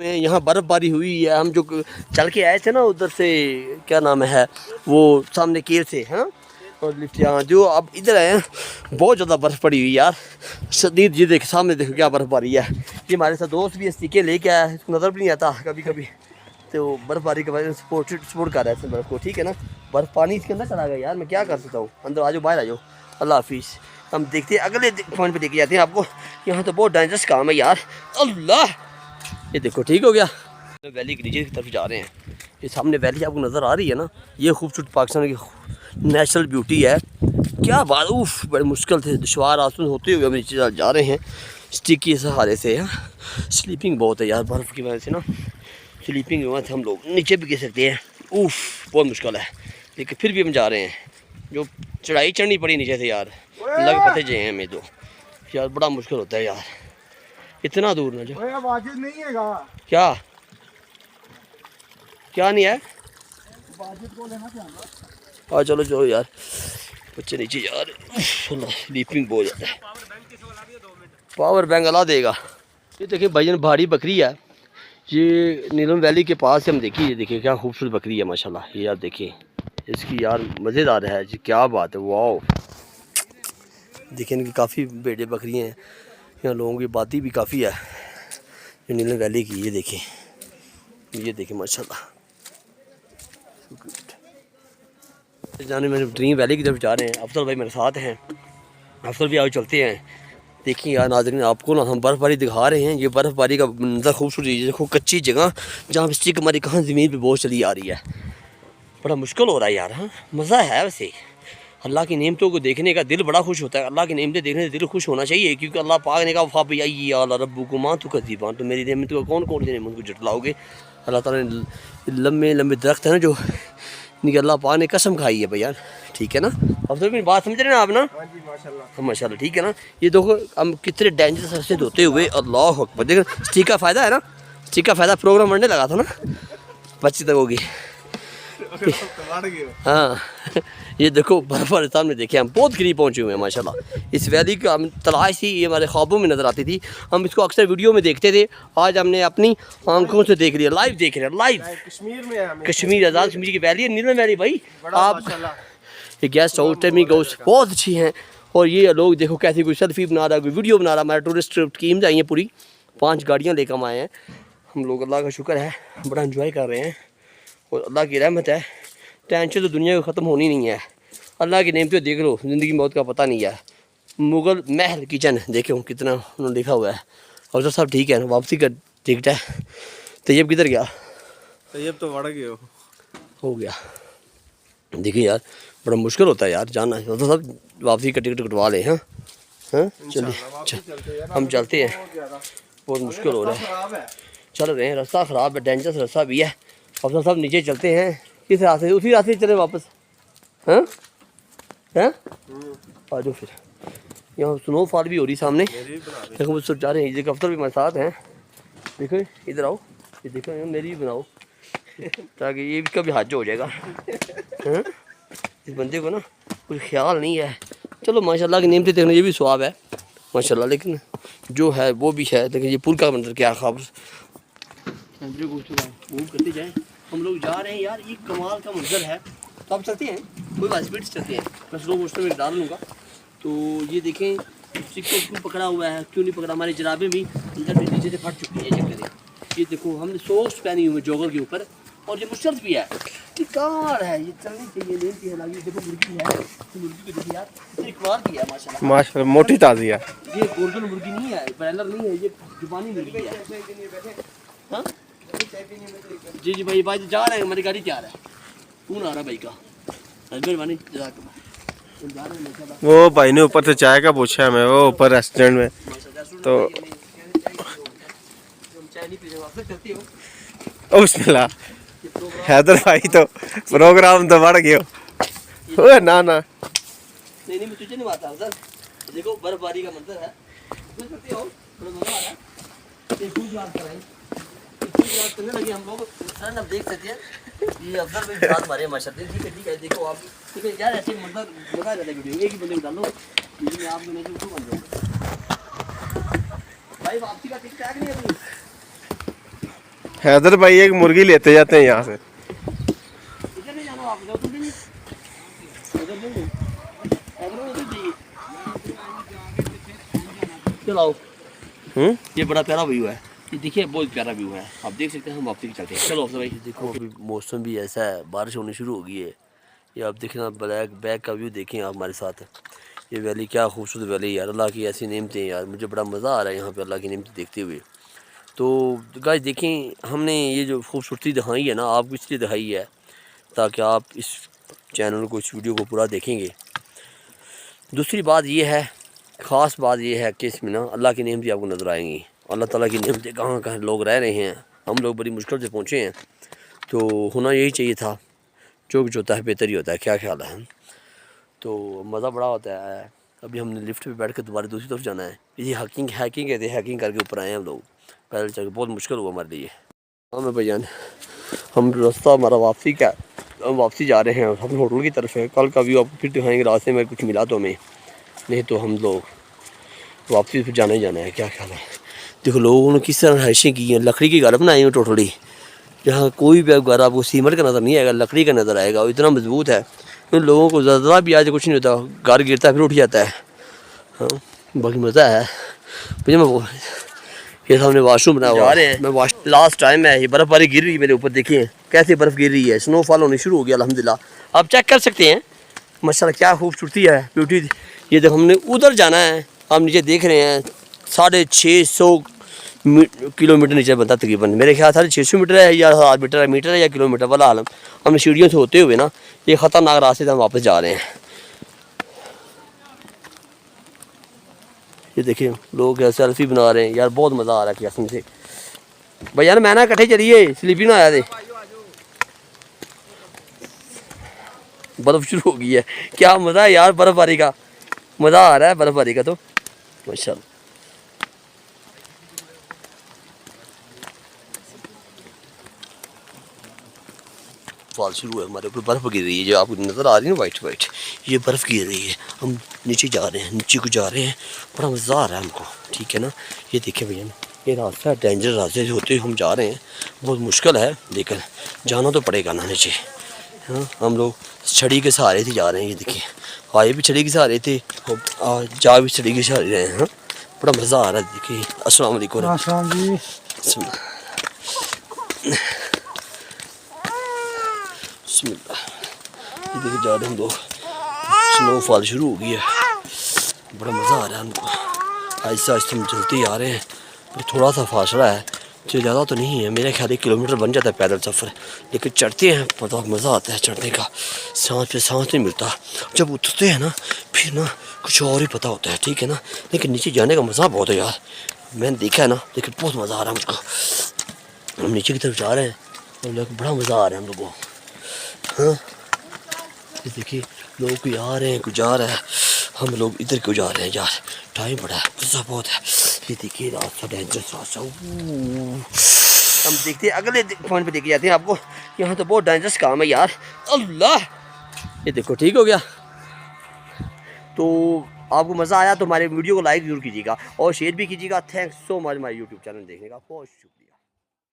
यहाँ बर्फ़बारी हुई है। हम जो चल के आए थे ना उधर से, क्या नाम है वो सामने केर से, हाँ, और लिफ्ट यहाँ जो अब इधर आए हैं, बहुत ज़्यादा बर्फ़ पड़ी हुई यार शदीद। ये देख सामने देखो क्या बर्फ़बारी है। ये हमारे साथ दोस्त भी स्टिके लेके आया है, इसको नज़र भी नहीं आता कभी कभी, तो बर्फ़बारी के वजह से सपोर्ट कर रहा है बर्फ़ को, ठीक है ना। बर्फ़ पानी इसके अंदर चला गया यार, मैं क्या कर सकता हूँ। अंदर आ जाओ, बाहर आ जाओ। अल्लाह हाफिज़। हम देखते हैं अगले पॉइंट पे लेके जाते हैं आपको। यहाँ तो बहुत डेंजरस काम है यार। अल्लाह, ये देखो ठीक हो गया। वैली के नीचे की तरफ जा रहे हैं। ये सामने वैली आपको नज़र आ रही है ना, ये खूबसूरत पाकिस्तान की नेचुरल ब्यूटी है। क्या बात, उफ, बड़े मुश्किल थे, दुश्वार आंसू होते हुए हम नीचे जा रहे हैं स्टिक के सहारे से। स्लीपिंग बहुत है यार, बर्फ़ की वजह से ना स्लीपिंग की वजह से हम लोग नीचे भी गिर सकते हैं। उफ, बहुत मुश्किल है, लेकिन फिर भी हम जा रहे हैं। जो चढ़ाई चढ़नी पड़ी नीचे से यार, लग पते जे हैं हमें तो यार, बड़ा मुश्किल होता है यार, इतना दूर ना जो। नहीं है क्या क्या नहीं है, हाँ चलो चलो यार, बच्चे नीचे जा रहे। स्लीपिंग बहुत ज़्यादा है। पावर बैंक अला देगा। ये देखिए भाईजान, भारी बकरी है ये, नीलम वैली के पास से हम देखिए। ये देखिए क्या खूबसूरत बकरी है माशाल्लाह। ये यार देखिए इसकी यार मज़ेदार है जी, क्या बात है, वाओ। देखिए इनकी काफ़ी बेटे बकरियाँ हैं, यहाँ लोगों की आबादी भी काफ़ी है ये नीलम वैली की। ये देखिए माशाल्लाह। जाने मैंने ड्रीम वैली की तरफ जा रहे हैं। अफसल भाई मेरे साथ हैं, अफसल भी आओ चलते हैं। देखिए यार नाज़रीन, आपको ना हम बर्फ़बारी दिखा रहे हैं। ये बर्फ़बारी का मंज़र खूबसूरत है। देखो कच्ची जगह जहाँ पे स्टिक हमारी कहाँ ज़मीन पे बोझ चली आ रही है, बड़ा मुश्किल हो रहा है यार। हाँ मज़ा है वैसे, अल्लाह की नेमतों को देखने का दिल बड़ा खुश होता है। अल्लाह की नेमतें देखने से दिल खुश होना चाहिए, क्योंकि अल्लाह पाक ने कहा वफ़ा भैया अल्लाह रब्बू को माँ तो कज़ीबान, तो मेरी नेमतों का कौन कौन सी नेमत को जटलाओगे। अल्लाह ताला ने लम्बे लम्बे दरख्त है ना जो, इनकी अल्लाह पाक ने कसम खाई है भैया, ठीक है ना। अब तो मेरी बात समझ रहे हैं ना आप ना, माशाल्लाह, ठीक है ना। ये देखो हम कितने डेंजरस रास्ते धोते हुए, अल्लाह अकबर। देखो स्टिक का फ़ायदा है ना, स्टिक का फ़ायदा प्रोग्राम बनने लगा था ना, 25 तक होगी। हाँ ये देखो बर्फ़ सामने देखिए, हम बहुत करीब पहुँचे हुए हैं माशाल्लाह। इस वैली का हम तलाश थी, ये हमारे ख्वाबों में नज़र आती थी, हम इसको अक्सर वीडियो में देखते थे। आज हमने अपनी आंखों से देख लिया, लाइव देख रहे हैं, लाइव। कश्मीर में है, कश्मीर, आज़ाद कश्मीर की वैली है, नीलम वैली भाई। आप ये गेस्ट हाउस टाइमिंग हाउस बहुत अच्छी हैं। और ये लोग देखो कैसे कोई सेल्फी बना रहा है, कोई वीडियो बना रहा है। हमारे टूरिस्ट टीम्स आई हैं पूरी, 5 गाड़ियाँ लेकर हम आए हैं हम लोग। अल्लाह का शुक्र है, बड़ा इंजॉय कर रहे हैं और अल्लाह की रहमत है। टेंशन तो दुनिया को ख़त्म होनी नहीं है। अल्लाह की नेमतें देख लो, ज़िंदगी मौत का पता नहीं है। मुग़ल महल किचन देखो कितना उन्होंने लिखा हुआ है। और तो सब ठीक है, वापसी का टिकट है। तैयब किधर गया? तैयब तो बढ़ गए हो गया। देखिए यार बड़ा मुश्किल होता है यार जाना, तो सब वापसी का टिकट कटवा लें। हाँ हाँ चलिए हम चलते हैं, बहुत मुश्किल हो रहा है, चल रहे हैं। रास्ता ख़राब है, डेंजरस रास्ता भी है। अब सब नीचे चलते हैं, किस रास्ते, उसी रास्ते चले वापस। हाँ हैं, आ जाओ फिर। यहाँ स्नोफॉल भी हो रही सामने, देखो मुझसे जा रहे हैं। ये अफसर भी हमारे साथ हैं, देखो इधर आओ, ये देखो मेरी भी बनाओ ताकि ये भी कभी हाथ हो जाएगा। हाँ इस बंदे को ना कुछ ख्याल नहीं है। चलो माशाल्लाह की नेमतें देखने, ये भी स्वाब है माशाल्लाह, लेकिन जो है वो भी है। लेकिन ये पुल का मंजर क्या खबर मूव करते जाएँ। हम लोग जा रहे हैं यार, ये कमाल का मंजर है। तो आप चलते हैं, कोई बात स्पीड से चलते हैं, मैं स्लो मोशन में डाल लूँगा। तो ये देखें स्टिक को क्यों पकड़ा हुआ है, क्यों नहीं पकड़ा। हमारी जराबें भी अंदर भी नीचे से फट चुकी है, चेक करें। ये देखो हमने सॉक्स पहनी हुई है जॉगर के ऊपर, और ये मुश्किल भी है कि कार है ये चलनी चाहिए, लेन की है लगी। देखो मुर्गी है, मुर्गी को देखिए यार इतनी कमाल की है माशाल्लाह, माशाल्लाह मोटी ताज़ी है। ये गोल्डन मुर्गी नहीं है, ब्रायलर नहीं है, ये जुबानी मुर्गी है। हाँ जी जी भाई, भाई जा रहे हैं, हमारी गाड़ी तैयार है। कौन आ रहा भाई का, मेहरबानी वो भाई ने ऊपर से चाय का पूछा है मैं, वो ऊपर रेस्टोरेंट में, तो बिस्मिल्लाह। हैदर भाई तो प्रोग्राम तो बढ़ गया ना ना। नहीं मैं तुझे नहीं बात सर, देखो बर्फबारी का मंजर है, थोड़ा मजा आ रहा है। करने लगे हम लोग, सर आप देख सकते हैं ये अफसर भी बात मारे माशाल्लाह। ठीक है देखो आप, ठीक है यार ऐसे मतलब मजा रहता है वीडियो, एक ही बंदे को डालो, लेकिन आप जो नहीं तो बन जाओगे भाई। वापसी का टिकट है कि नहीं अपनी? हैदर भाई एक मुर्गी लेते जाते हैं यहाँ से। इधर नहीं जाना वापस, उधर नहीं, उधर नहीं, उधर चाहिए। चलाओ। ये बड़ा प्यारा व्यू है, ये देखिए बहुत प्यारा व्यू है, आप देख सकते हैं। हम वापसी चलते हैं, चलो भाई। देखो अभी मौसम भी ऐसा है, बारिश होनी शुरू हो गई है। ये आप देखना ब्लैक बैक का व्यू देखें आप हमारे साथ। ये वैली क्या खूबसूरत वैली यार, अल्लाह की ऐसी नेमतें यार, मुझे बड़ा मज़ा आ रहा है यहाँ पे अल्लाह की नेमतें देखते हुए। तो गाइस देखें, हमने ये जो खूबसूरती दिखाई है ना, आपको इसलिए दिखाई है ताकि आप इस चैनल को, इस वीडियो को पूरा देखेंगे। दूसरी बात ये है, ख़ास बात ये है कि इसमें ना अल्लाह की नेमतें आपको नज़र आएंगी। अल्लाह ताला की नेमतें कहाँ कहाँ लोग रह रहे हैं, हम लोग बड़ी मुश्किल से पहुँचे हैं। तो होना यही चाहिए था, जो कुछ होता है बेहतर ही होता है, क्या ख्याल है। तो मज़ा बड़ा होता है। अभी हमने लिफ्ट पे बैठ कर दोबारा दूसरी तरफ जाना है। ये हैकिंग कहते हैं, हैकिंग करके ऊपर आए हैं हम लोग, पैदल चल के, बहुत मुश्किल हुआ हमारे लिए। हाँ मैं भैया, हम रास्ता हमारा वापसी का, हम वापसी जा रहे हैं, हम होटल की तरफ है। कल का व्यू आपको फिर दिखाएंगे, रास्ते में कुछ मिला तो हमें, नहीं तो हम लोग वापसी फिर जाना ही जाना है, क्या ख्याल है। देखो लोगों ने किस तरह रहायशें की हैं, लकड़ी के घर बनाए हैं टोटली। जहाँ कोई भी घर आपको सीमेंट का नज़र नहीं आएगा, लकड़ी का नज़र आएगा, और इतना मजबूत है। उन लोगों को ज़्यादा भी आज कुछ नहीं होता, घर गिरता है फिर उठ जाता है। हाँ बाकी मज़ा है भैया। मैं ये सामने वाशरूम बना हुआ है, मैं लास्ट टाइम है, ये बर्फ़बारी गिर रही है मेरे ऊपर, देखिए कैसे बर्फ़ गिर रही है, स्नोफॉल होनी शुरू हो गया अल्हम्दुलिल्लाह। आप चेक कर सकते हैं माशाल्लाह क्या खूबसूरती है, ब्यूटी। ये देखो हमने उधर जाना है, हम नीचे देख रहे हैं 650 किलोमीटर नीचे बनता तकरीबन, मेरे ख्याल 650 मीटर है या 1000 मीटर है या किलोमीटर वाला आलम। हमने सीढ़ियों से होते हुए ना, ये ख़तरनाक रास्ते से हम वापस जा रहे हैं। ये देखिए लोग सेल्फी बना रहे हैं यार, बहुत मज़ा आ रहा है कसम से भैया। मैं ना कट्ठे चलिए, स्लीपी ना आया थे, बर्फ़ शुरू हो गई है, क्या मज़ा है यार, बर्फ़बारी का मज़ा आ रहा है, बर्फ़बारी का तो माशाल्लाह। फॉल शुरू है, हमारे ऊपर बर्फ़ गिर रही है, जो आपको नज़र आ रही है ना वाइट वाइट, ये बर्फ़ गिर रही है। हम नीचे जा रहे हैं, नीचे को जा रहे हैं, बड़ा मज़ा आ रहा है हमको, ठीक है ना। ये देखिए भैया, ये रास्ता डेंजर रास्ते से होते हुए हम जा रहे हैं, बहुत मुश्किल है, लेकिन जाना तो पड़ेगा ना नीचे। हाँ हम लोग छड़ी के सहारे से जा रहे हैं, ये देखिए आए भी छड़ी के सहारे थे, जा भी छड़ी के सहारे रहे हैं। हाँ बड़ा मज़ा आ रहा है, देखिए। अस्सलाम वालेकुम जी। ये देखिए जा रहे हम लोग, स्नोफॉल शुरू हो गई है, बड़ा मज़ा आ रहा है हमको। आहिस्ता आहिस्ता हम चलते ही आ रहे हैं, पर थोड़ा सा फासला है, जो ज़्यादा तो नहीं है, मेरे ख्याल 1 किलोमीटर बन जाता है पैदल सफ़र। लेकिन चढ़ते हैं मतलब मज़ा आता है चढ़ने का, सांस पे सांस नहीं मिलता। जब उतरते हैं ना फिर ना कुछ और ही पता होता है, ठीक है ना। लेकिन नीचे जाने का मज़ा बहुत है यार, मैंने देखा है ना, लेकिन बहुत मज़ा आ रहा है मुझको। हम नीचे की तरफ जा रहे हैं और बड़ा मज़ा आ रहा है हम लोगों को। हाँ ये देखिए लोग कोई आ रहे हैं, कोई जा रहा है, हम लोग इधर क्यों जा रहे हैं यार, टाइम बड़ा है, गुस्सा बहुत है। ये देखिए रास्ता डेंजरस रास्ता, हम देखते हैं अगले पॉइंट पे लेके जाते हैं आपको। यहाँ तो बहुत डेंजरस काम है यार, अल्लाह। ये देखो ठीक हो गया। तो आपको मज़ा आया तो हमारे वीडियो को लाइक ज़रूर कीजिएगा और शेयर भी कीजिएगा। थैंक्स सो मच हमारे यूट्यूब चैनल देखने का, बहुत शुक्रिया।